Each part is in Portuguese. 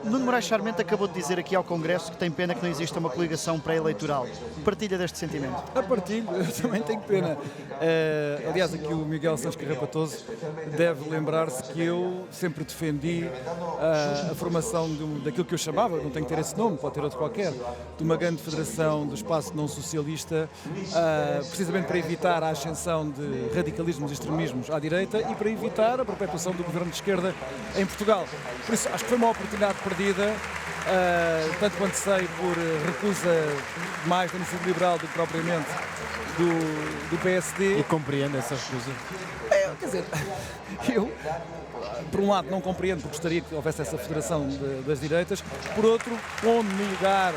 Nuno Moraes Charmente acabou de dizer aqui ao Congresso que tem pena que não exista uma coligação pré-eleitoral. Partilha deste sentimento? A partilho, eu também tenho pena. Aliás, aqui o Miguel Santos Carrapatoso deve lembrar-se que eu sempre defendi a formação daquilo que eu chamava, não tem que ter esse nome, pode ter outro qualquer, de uma grande federação do espaço não socialista, precisamente para evitar a ascensão de radicalismos e extremismos à direita e para evitar a perpetuação do governo de esquerda em Portugal. Por isso, acho que foi uma oportunidade perdida, tanto quanto sei, por recusa mais da Iniciativa Liberal do que propriamente do PSD. E compreendo essa recusa? Quer dizer, eu, por um lado, não compreendo porque gostaria que houvesse essa federação das direitas, por outro, pondo no lugar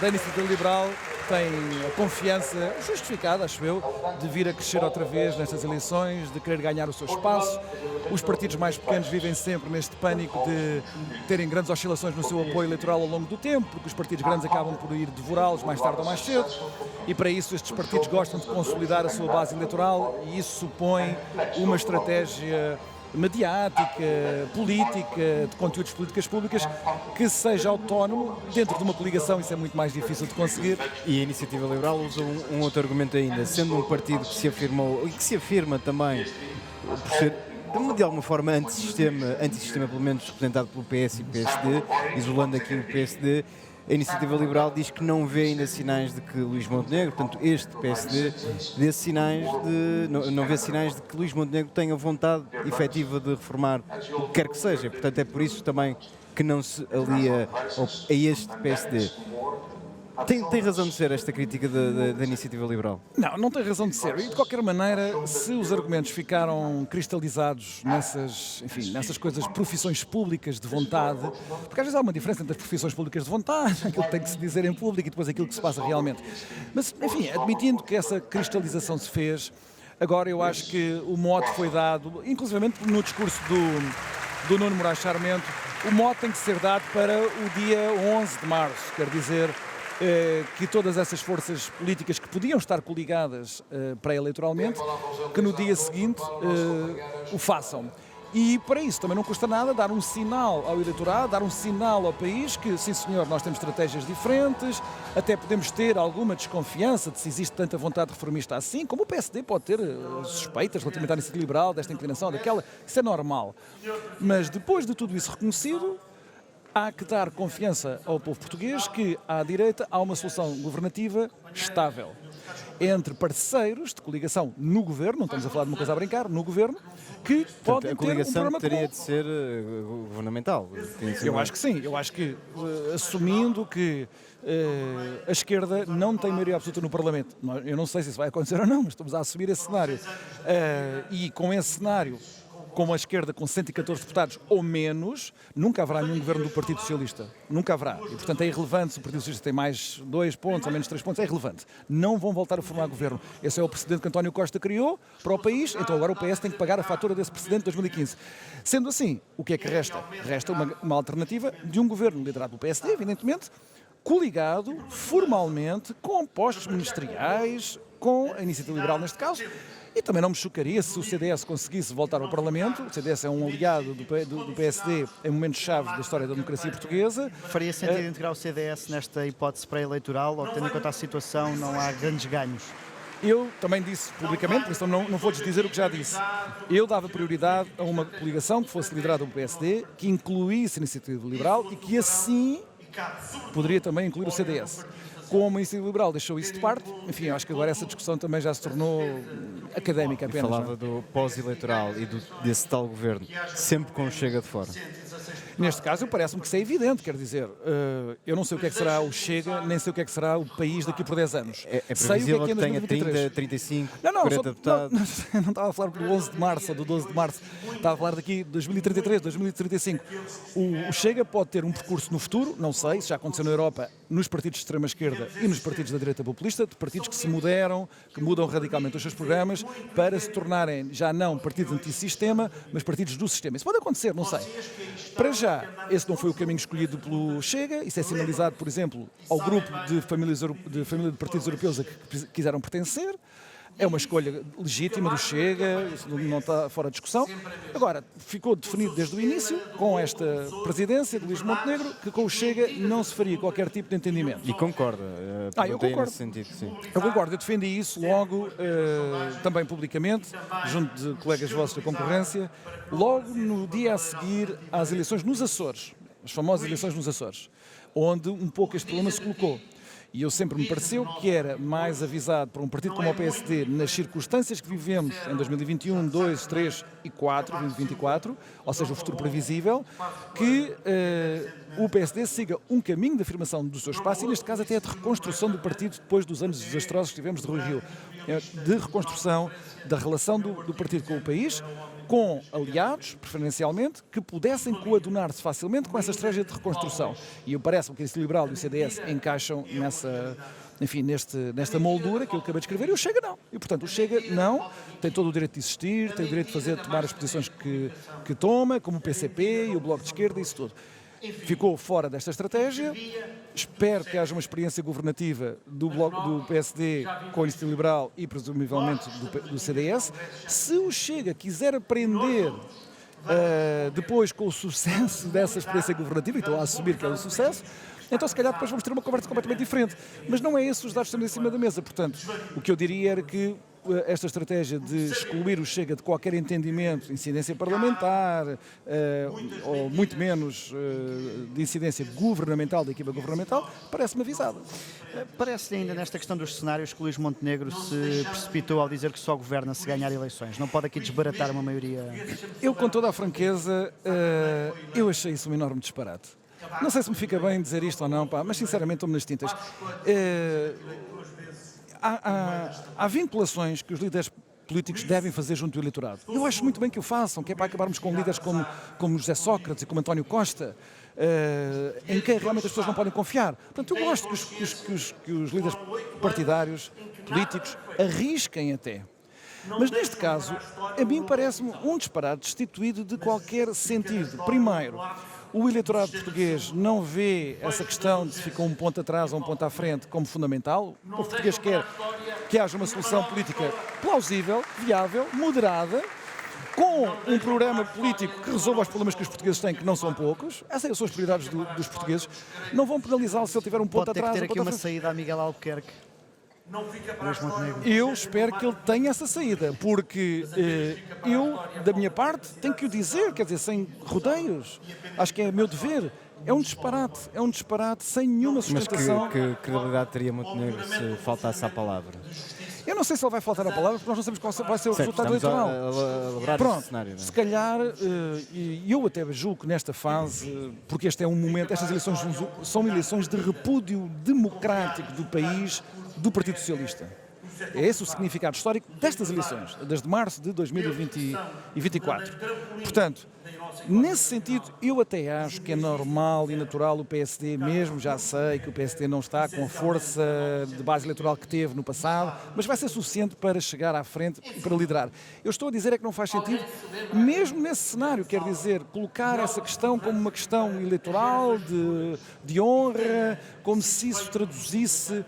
da Iniciativa Liberal, tem a confiança justificada, acho eu, de vir a crescer outra vez nestas eleições, de querer ganhar o seu espaço. Os partidos mais pequenos vivem sempre neste pânico de terem grandes oscilações no seu apoio eleitoral ao longo do tempo, porque os partidos grandes acabam por ir devorá-los mais tarde ou mais cedo, e para isso estes partidos gostam de consolidar a sua base eleitoral e isso supõe uma estratégia mediática, política, de conteúdos políticas públicas, que seja autónomo dentro de uma coligação. Isso é muito mais difícil de conseguir. E a Iniciativa Liberal usa um outro argumento ainda, sendo um partido que se afirmou e que se afirma também por ser de alguma forma antissistema pelo menos representado pelo PS e PSD, isolando aqui o PSD. A Iniciativa Liberal diz que não vê ainda sinais de que Luís Montenegro, portanto este PSD, não vê sinais de que Luís Montenegro tenha vontade efetiva de reformar o que quer que seja. Portanto é por isso também que não se alia a este PSD. Tem razão de ser esta crítica da Iniciativa Liberal? Não tem razão de ser. E de qualquer maneira, se os argumentos ficaram cristalizados nessas coisas, profissões públicas de vontade, porque às vezes há uma diferença entre as profissões públicas de vontade, aquilo que tem que se dizer em público e depois aquilo que se passa realmente. Mas, enfim, admitindo que essa cristalização se fez, agora eu acho que o mote foi dado, inclusivamente no discurso do Nuno Moraes Charmente, o mote tem que ser dado para o dia 11 de março, quer dizer, que todas essas forças políticas que podiam estar coligadas pré-eleitoralmente, que no dia seguinte o façam. E para isso também não custa nada dar um sinal ao eleitorado, dar um sinal ao país que, sim senhor, nós temos estratégias diferentes, até podemos ter alguma desconfiança de se existe tanta vontade reformista assim, como o PSD pode ter suspeitas relativamente à Iniciativa Liberal, desta inclinação, daquela, isso é normal. Mas depois de tudo isso reconhecido, há que dar confiança ao povo português que, à direita, há uma solução governativa estável entre parceiros de coligação no governo, não estamos a falar de uma coisa a brincar, no governo, que podem ter um programa comum. A coligação teria de ser governamental? Eu acho que sim, eu acho que, assumindo que a esquerda não tem maioria absoluta no Parlamento, eu não sei se isso vai acontecer ou não, mas estamos a assumir esse cenário, e com esse cenário, como a esquerda com 114 deputados ou menos, nunca haverá nenhum governo do Partido Socialista. Nunca haverá. E, portanto, é irrelevante se o Partido Socialista tem mais 2 pontos ou menos 3 pontos. É irrelevante. Não vão voltar a formar governo. Esse é o precedente que António Costa criou para o país. Então agora o PS tem que pagar a fatura desse precedente de 2015. Sendo assim, o que é que resta? Resta uma alternativa de um governo liderado pelo PSD, evidentemente, coligado formalmente com postos ministeriais, com a Iniciativa Liberal neste caso. E também não me chocaria se o CDS conseguisse voltar ao Parlamento. O CDS é um aliado do PSD em momentos-chave da história da democracia portuguesa. Faria sentido integrar o CDS nesta hipótese pré-eleitoral, ou tendo em conta a situação, não há grandes ganhos? Eu também disse publicamente, por isso não vou dizer o que já disse. Eu dava prioridade a uma coligação que fosse liderada pelo PSD, que incluísse a Iniciativa Liberal e que assim poderia também incluir o CDS. Como a Iniciativa Liberal deixou isso de parte, enfim, eu acho que agora essa discussão também já se tornou académica apenas. E falava do pós-eleitoral e desse tal governo, sempre com o Chega de fora. Neste caso, parece-me que isso é evidente, quer dizer, eu não sei o que é que será o Chega, nem sei o que é que será o país daqui por 10 anos. É previsível que tenha 30, 35, 40 deputados? Não estava a falar do 11 de março ou do 12 de março, estava a falar daqui de 2033, 2035. O Chega pode ter um percurso no futuro, não sei, se já aconteceu na Europa, nos partidos de extrema-esquerda e nos partidos da direita populista, de partidos que se moderam, que mudam radicalmente os seus programas para se tornarem já não partidos antissistema, mas partidos do sistema. Isso pode acontecer, não sei. Para já, esse não foi o caminho escolhido pelo Chega, isso é sinalizado, por exemplo, ao grupo de família de partidos europeus a que quiseram pertencer. É uma escolha legítima do Chega, não está fora de discussão. Agora, ficou definido desde o início, com esta presidência de Luís Montenegro, que com o Chega não se faria qualquer tipo de entendimento. E concorda? Eu concordo. Nesse sentido, sim. Eu concordo, eu defendi isso logo, também publicamente, junto de colegas vossos da concorrência, logo no dia a seguir às eleições nos Açores, as famosas eleições nos Açores, onde um pouco este problema se colocou. E eu sempre me pareceu que era mais avisado para um partido como o PSD, nas circunstâncias que vivemos em 2021, 2, 3 e 4, 2024, ou seja, o futuro previsível, que o PSD siga um caminho de afirmação do seu espaço e, neste caso, até de reconstrução do partido depois dos anos desastrosos que tivemos de Rui Rio. De reconstrução da relação do partido com o país, com aliados, preferencialmente, que pudessem coadunar-se facilmente com essa estratégia de reconstrução. E eu parece-me que a Iniciativa Liberal e o CDS encaixam nesta moldura que eu acabei de escrever, e o Chega não. E, portanto, o Chega não tem todo o direito de existir, tem o direito de tomar as posições que toma, como o PCP e o Bloco de Esquerda e isso tudo. Ficou fora desta estratégia. Espero que haja uma experiência governativa do PSD com a Iniciativa Liberal e, presumivelmente, do CDS. Se o Chega quiser aprender depois com o sucesso dessa experiência governativa, e estou a assumir que é um sucesso, então se calhar depois vamos ter uma conversa completamente diferente. Mas não é esses os dados que estão em cima da mesa. Portanto, o que eu diria era que esta estratégia de excluir o Chega de qualquer entendimento de incidência parlamentar, ou muito menos de incidência governamental, da equipa governamental, parece-me avisada. Parece ainda nesta questão dos cenários que Luís Montenegro se precipitou ao dizer que só governa se ganhar eleições. Não pode aqui desbaratar uma maioria... Eu, com toda a franqueza, eu achei isso um enorme disparate. Não sei se me fica bem dizer isto ou não, mas sinceramente estou-me nas tintas. Há vinculações que os líderes políticos devem fazer junto do eleitorado. Eu acho muito bem que o façam, que é para acabarmos com líderes como José Sócrates e como António Costa, em quem realmente as pessoas não podem confiar. Portanto, eu gosto que os líderes partidários, políticos, arrisquem até. Mas neste caso, a mim parece-me um disparate destituído de qualquer sentido. Primeiro, o eleitorado português não vê essa questão de se fica um ponto atrás ou um ponto à frente como fundamental. O povo português quer que haja uma solução política plausível, viável, moderada, com um programa político que resolva os problemas que os portugueses têm, que não são poucos. Essas são as prioridades dos portugueos. Não vão penalizá-lo se ele tiver um ponto atrás. Pode ter que ter aqui uma saída a Miguel Albuquerque. Eu espero que ele tenha essa saída, porque eu, da minha parte, tenho que o dizer, quer dizer, sem rodeios. Acho que é meu dever. É um disparate sem nenhuma sustentação. Mas que credibilidade teria Montenegro se faltasse a palavra? Eu não sei se ele vai faltar a palavra, porque nós não sabemos qual vai ser o resultado eleitoral. Pronto, cenário, se calhar, e eu até julgo que nesta fase, porque este é um momento, estas eleições são eleições de repúdio democrático do país, do Partido Socialista. É esse o significado histórico destas eleições, desde março de 2024. Portanto, nesse sentido, eu até acho que é normal e natural o PSD, mesmo já sei que o PSD não está com a força de base eleitoral que teve no passado, mas vai ser suficiente para chegar à frente e para liderar. Eu estou a dizer é que não faz sentido, mesmo nesse cenário, quer dizer, colocar essa questão como uma questão eleitoral, de honra, como se isso traduzisse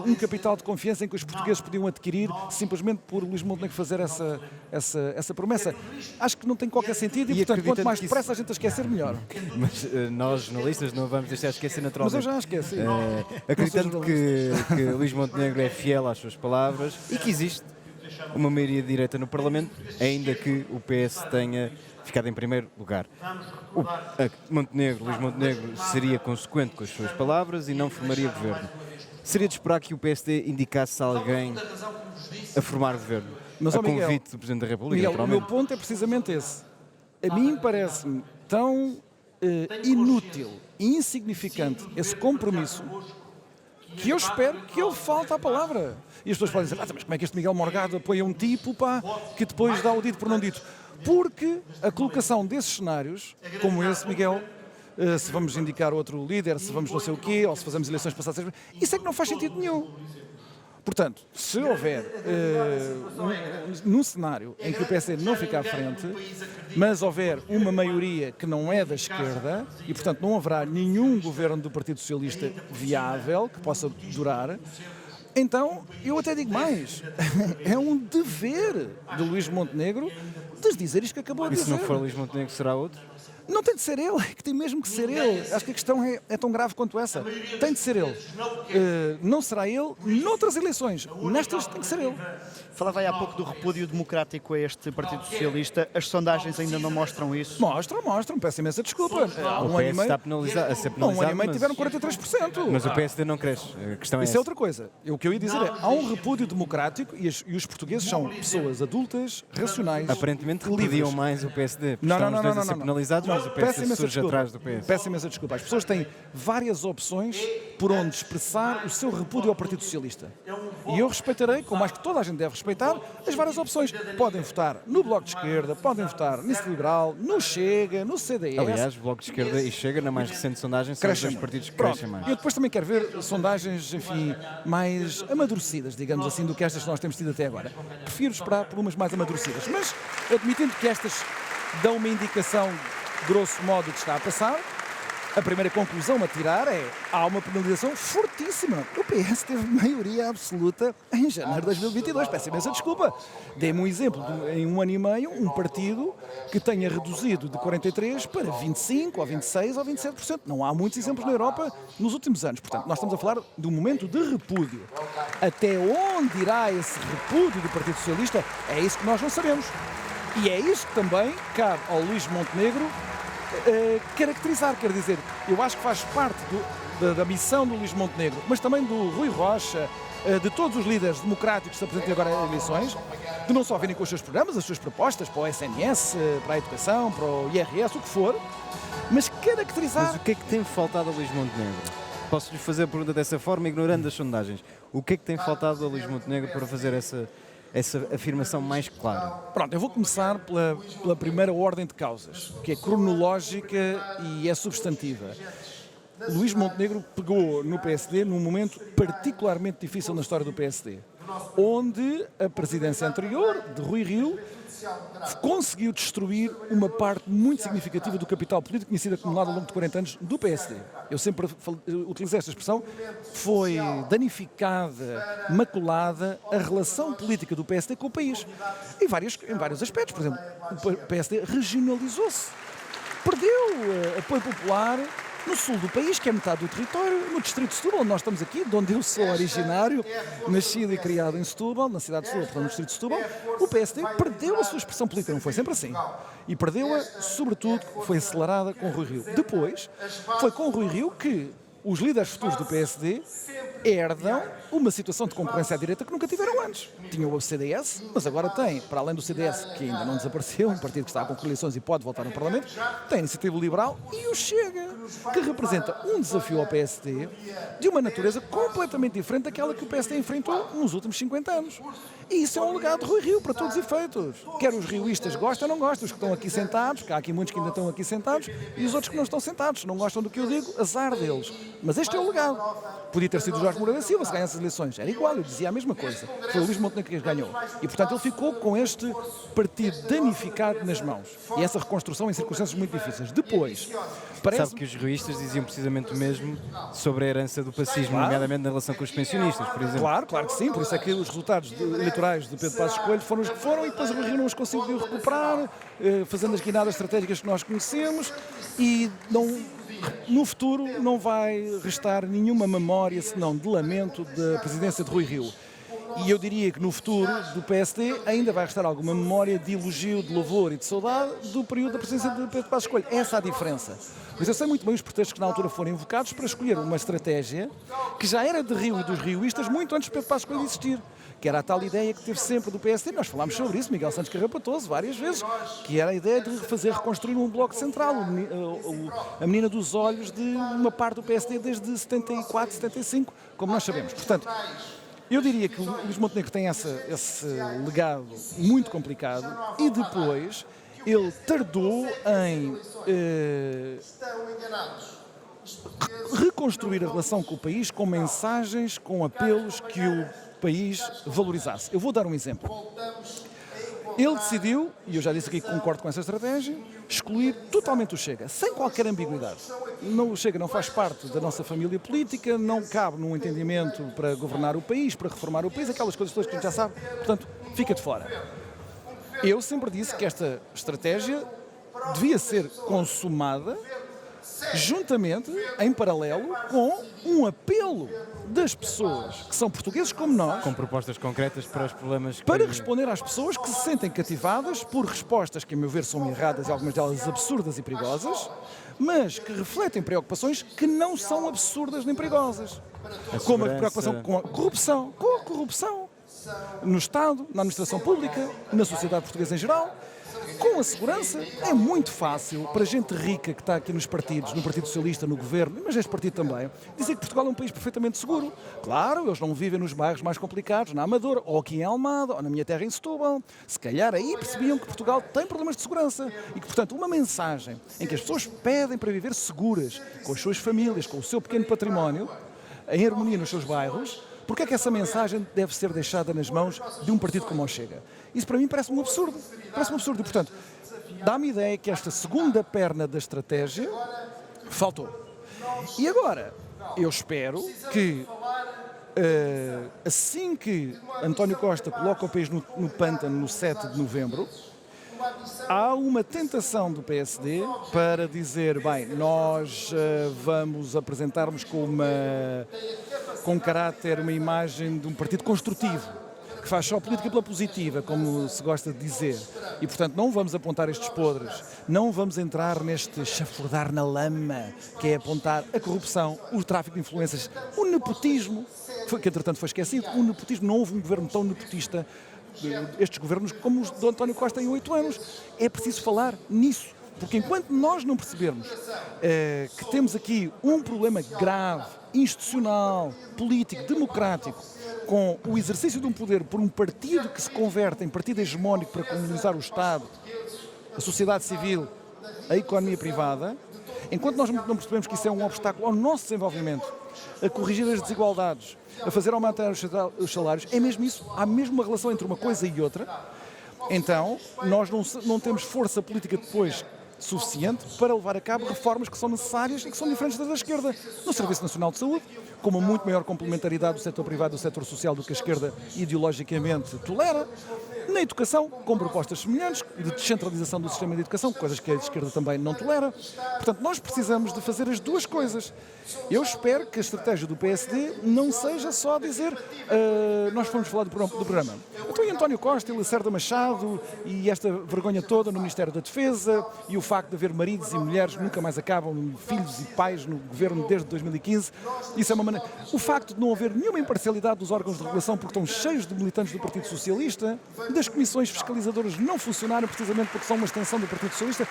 um capital de confiança em que os portugueses podiam adquirir simplesmente por Luís Montenegro fazer essa promessa. Acho que não tem qualquer sentido e portanto, quanto mais depressa a gente a esquecer, melhor. Mas nós, jornalistas, não vamos deixar esquecer naturalmente. Mas eu já esqueci. Acreditando que Luís Montenegro é fiel às suas palavras e que existe uma maioria de direita no Parlamento, ainda que o PS tenha ficado em primeiro lugar. Luís Montenegro seria consequente com as suas palavras e não formaria governo. Seria de esperar que o PSD indicasse alguém a formar governo, a convite do Presidente da República, Miguel, o meu ponto é precisamente esse. A mim parece-me tão inútil e insignificante esse compromisso que eu espero que ele falte à palavra. E as pessoas podem dizer, mas como é que este Miguel Morgado apoia um tipo que depois dá o dito por não dito? Porque a colocação desses cenários, como esse, Miguel, se vamos indicar outro líder, se vamos não sei o quê, ou se fazemos eleições passadas, isso é que não faz sentido nenhum. Portanto, se houver num cenário em que o PSD não fica à frente, mas houver uma maioria que não é da esquerda, e portanto não haverá nenhum governo do Partido Socialista viável, que possa durar, Então, eu até digo mais, é um dever de Luís Montenegro de dizer isto que acabou de E se dizer. não for Luís Montenegro, será outro? Não tem de ser ele, é que tem mesmo que ser ele. Acho que a questão é tão grave quanto essa. Tem de ser ele. Não será ele noutras eleições. Nestas tem que ser ele. Falava aí há pouco do repúdio democrático a este Partido Socialista. As sondagens ainda não mostram isso. Mostram. Peço imensa desculpa. Há O um ano e PS meio, está a ser há um penalizado, ano e meio mas, tiveram 43%. mas o PSD não cresce. A questão é Isso é essa. outra coisa. O que eu ia dizer é, há um repúdio democrático e os portugueses são pessoas adultas, racionais, Aparentemente livres. repeliam mais o PSD. Não, Estão não, os não, dois não, a ser não. penalizados, mas o Peço PSD imensa surge desculpa. atrás do PS. Peço imensa desculpa. As pessoas têm várias opções por onde expressar o seu repúdio ao Partido Socialista. E eu respeitarei, como acho que toda a gente deve respeitar, as várias opções. Podem votar no Bloco de Esquerda, podem votar no Liberal, no Chega, no CDS. Aliás, Bloco de Esquerda e Chega, na mais recente sondagem, são os dois partidos que crescem mais. Eu depois também quero ver sondagens, enfim, mais amadurecidas, digamos assim, do que estas que nós temos tido até agora. Prefiro esperar por umas mais amadurecidas. Mas, admitindo que estas dão uma indicação, grosso modo, do que está a passar, a primeira conclusão a tirar é há uma penalização fortíssima. O PS teve maioria absoluta em janeiro de 2022. Peço imensa desculpa. Dê-me um exemplo em um ano e meio, um partido que tenha reduzido de 43% para 25%, ou 26% ou 27%. Não há muitos exemplos na Europa nos últimos anos. Portanto, nós estamos a falar de um momento de repúdio. Até onde irá esse repúdio do Partido Socialista? É isso que nós não sabemos. E é isso que também cabe ao Luís Montenegro caracterizar, quer dizer, eu acho que faz parte da missão do Luís Montenegro, mas também do Rui Rocha, de todos os líderes democráticos que se apresentam agora em eleições, de não só virem com os seus programas, as suas propostas para o SNS, para a educação, para o IRS, o que for, mas caracterizar... Mas o que é que tem faltado a Luís Montenegro? Posso-lhe fazer a pergunta dessa forma, ignorando as sondagens. O que é que tem faltado a Luís Montenegro para fazer essa afirmação mais clara? Pronto, eu vou começar pela primeira ordem de causas, que é cronológica e é substantiva. Luís Montenegro pegou no PSD num momento particularmente difícil na história do PSD, onde a presidência anterior, de Rui Rio, conseguiu destruir uma parte muito significativa do capital político que tinha sido acumulado ao longo de 40 anos do PSD. Eu sempre utilizei esta expressão. Foi danificada, maculada a relação política do PSD com o país. Em vários aspectos. Por exemplo, o PSD regionalizou-se. Perdeu apoio popular no sul do país, que é metade do território, no distrito de Setúbal, onde nós estamos aqui, de onde eu sou originário, nascido e criado em Setúbal, na cidade de Setúbal, portanto no distrito de Setúbal, o PSD perdeu a sua expressão política, não foi sempre assim. E perdeu-a, sobretudo, foi acelerada com o Rui Rio. Depois, foi com o Rui Rio que os líderes futuros do PSD herdam uma situação de concorrência à direita que nunca tiveram antes. Tinham o CDS, mas agora tem, para além do CDS, que ainda não desapareceu, um partido que está com coalições e pode voltar no Parlamento, tem a Iniciativa Liberal e o Chega, que representa um desafio ao PSD de uma natureza completamente diferente daquela que o PSD enfrentou nos últimos 50 anos. E isso é um legado de Rui Rio, para todos os efeitos. Quer os rioístas gostam ou não gostam, os que estão aqui sentados, que há aqui muitos que ainda estão aqui sentados, e os outros que não estão sentados, não gostam do que eu digo, azar deles. Mas este é o legado. Podia ter sido o Jorge Moreira da Silva se ganhasse as eleições. Era igual, eu dizia a mesma coisa. Foi o Luís Montenegro que ganhou. E, portanto, ele ficou com este partido danificado nas mãos. E essa reconstrução em circunstâncias muito difíceis. Depois, parece... Sabe que os rioístas diziam precisamente o mesmo sobre a herança do fascismo, nomeadamente na relação com os pensionistas, por exemplo. Claro que sim. Por isso é que os resultados eleitorais de Pedro Passos Coelho foram os que foram e depois o Rui Rio não os conseguiu recuperar, fazendo as guinadas estratégicas que nós conhecemos e no futuro não vai restar nenhuma memória, senão de lamento, da presidência de Rui Rio. E eu diria que no futuro do PSD ainda vai restar alguma memória de elogio, de louvor e de saudade do período da presidência de Pedro Passos Coelho. Essa é a diferença. Mas eu sei muito bem os pretextos que na altura foram invocados para escolher uma estratégia que já era de Rio e dos rioístas muito antes de Pedro Passos Coelho existir. Que era a tal ideia que teve sempre do PSD, nós falámos sobre isso, Miguel Santos Carrapatoso, várias vezes, que era a ideia de reconstruir um bloco central, a menina dos olhos de uma parte do PSD desde 74, 75, como nós sabemos. Portanto, eu diria que o Luís Montenegro tem esse legado muito complicado e depois ele tardou em reconstruir a relação com o país com mensagens, com apelos que o país valorizasse. Eu vou dar um exemplo. Ele decidiu, e eu já disse aqui que concordo com essa estratégia, excluir totalmente o Chega, sem qualquer ambiguidade. O Chega não faz parte da nossa família política, não cabe num entendimento para governar o país, para reformar o país, aquelas coisas todas que a gente já sabe, portanto, fica de fora. Eu sempre disse que esta estratégia devia ser consumada juntamente, em paralelo, com um apelo das pessoas que são portugueses como nós, Com propostas concretas para os problemas que... para responder às pessoas que se sentem cativadas por respostas que, a meu ver, são erradas e algumas delas absurdas e perigosas, mas que refletem preocupações que não são absurdas nem perigosas. Como a preocupação com a corrupção no Estado, na administração pública, na sociedade portuguesa em geral. Com a segurança, é muito fácil para gente rica que está aqui nos partidos, no Partido Socialista, no Governo, mas este partido também, dizer que Portugal é um país perfeitamente seguro. Claro, eles não vivem nos bairros mais complicados, na Amadora, ou aqui em Almada, ou na minha terra em Setúbal. Se calhar aí percebiam que Portugal tem problemas de segurança e que, portanto, uma mensagem em que as pessoas pedem para viver seguras, com as suas famílias, com o seu pequeno património, em harmonia nos seus bairros, porque é que essa mensagem deve ser deixada nas mãos de um partido como o Chega? Isso para mim parece-me um absurdo. Parece-me um absurdo. E, portanto, dá-me ideia que esta segunda perna da estratégia faltou. E agora, eu espero que, assim que António Costa coloca o país no pântano no 7 de novembro, há uma tentação do PSD para dizer, bem, nós vamos apresentar-nos com caráter, uma imagem de um partido construtivo, que faz só política pela positiva, como se gosta de dizer. E, portanto, não vamos apontar estes podres, não vamos entrar neste chafurdar na lama, que é apontar a corrupção, o tráfico de influências, o nepotismo, que entretanto foi esquecido, o nepotismo, não houve um governo tão nepotista, estes governos como os do António Costa em 8 anos. É preciso falar nisso, porque enquanto nós não percebermos que temos aqui um problema grave, institucional, político, democrático, com o exercício de um poder por um partido que se converte em partido hegemónico para colonizar o Estado, a sociedade civil, a economia privada, enquanto nós não percebemos que isso é um obstáculo ao nosso desenvolvimento, a corrigir as desigualdades, a fazer aumentar os salários, é mesmo isso, há mesmo uma relação entre uma coisa e outra, então nós não temos força política depois suficiente para levar a cabo reformas que são necessárias e que são diferentes das da esquerda. No Serviço Nacional de Saúde, com uma muito maior complementaridade do setor privado e do setor social do que a esquerda ideologicamente tolera. Na educação, com propostas semelhantes, de descentralização do sistema de educação, coisas que a esquerda também não tolera. Portanto, nós precisamos de fazer as duas coisas. Eu espero que a estratégia do PSD não seja só dizer nós fomos falar do programa. Então, e António Costa, e Lacerda Machado, e esta vergonha toda no Ministério da Defesa, e o facto de haver maridos e mulheres que nunca mais acabam, filhos e pais no governo desde 2015, isso é uma maneira. O facto de não haver nenhuma imparcialidade dos órgãos de regulação porque estão cheios de militantes do Partido Socialista, das comissões fiscalizadoras não funcionarem precisamente porque são uma extensão do Partido Socialista,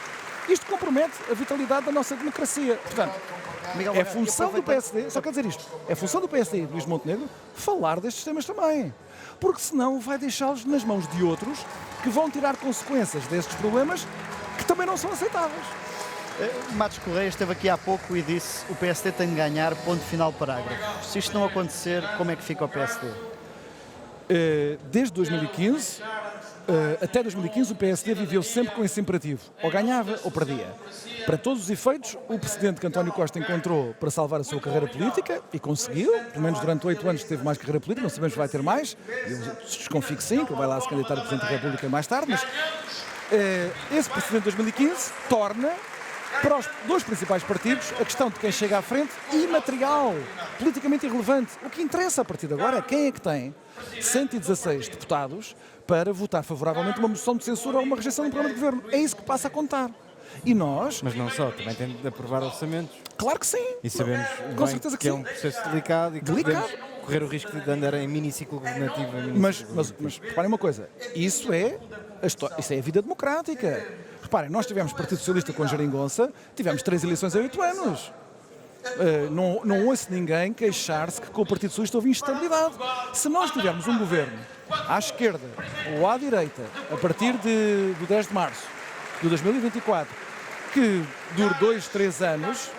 isto compromete a vitalidade da nossa democracia. Portanto, é função do PSD, só quero dizer isto, é função do PSD e do Luís Montenegro falar destes temas também, porque senão vai deixá-los nas mãos de outros que vão tirar consequências destes problemas que também não são aceitáveis. Matos Correia esteve aqui há pouco e disse o PSD tem de ganhar, ponto final, parágrafo. Se isto não acontecer, como é que fica o PSD? Desde 2015, até 2015, o PSD viveu sempre com esse imperativo. Ou ganhava ou perdia. Para todos os efeitos, o precedente que António Costa encontrou para salvar a sua carreira política, e conseguiu, pelo menos durante 8 anos teve mais carreira política, não sabemos se vai ter mais, eu desconfio que sim, que ele vai lá se candidatar a Presidente da República mais tarde, mas esse precedente de 2015 torna para os dois principais partidos a questão de quem chega à frente imaterial, politicamente irrelevante. O que interessa a partir de agora é quem é que tem 116 deputados para votar favoravelmente uma moção de censura ou uma rejeição de um programa de governo. É isso que passa a contar. E nós... Mas não só, também tem de aprovar orçamentos. Claro que sim. E sabemos com certeza que é sim. um processo delicado e que podemos correr o risco de andar em miniciclo governativo. Mas reparem uma coisa, isso é a vida democrática. Reparem, nós tivemos Partido Socialista com a Geringonça, tivemos 3 eleições em 8 anos. Não ouço ninguém queixar-se que com o Partido Socialista houve instabilidade. Se nós tivermos um governo à esquerda ou à direita, a partir do 10 de março de 2024, que dure 2, 3 anos,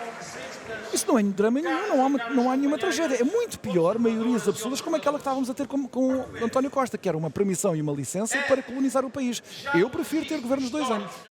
Isso não é drama nenhum, não há nenhuma tragédia. É muito pior maiorias absolutas como aquela que estávamos a ter com o António Costa, que era uma permissão e uma licença para colonizar o país. Eu prefiro ter governos de 2 anos.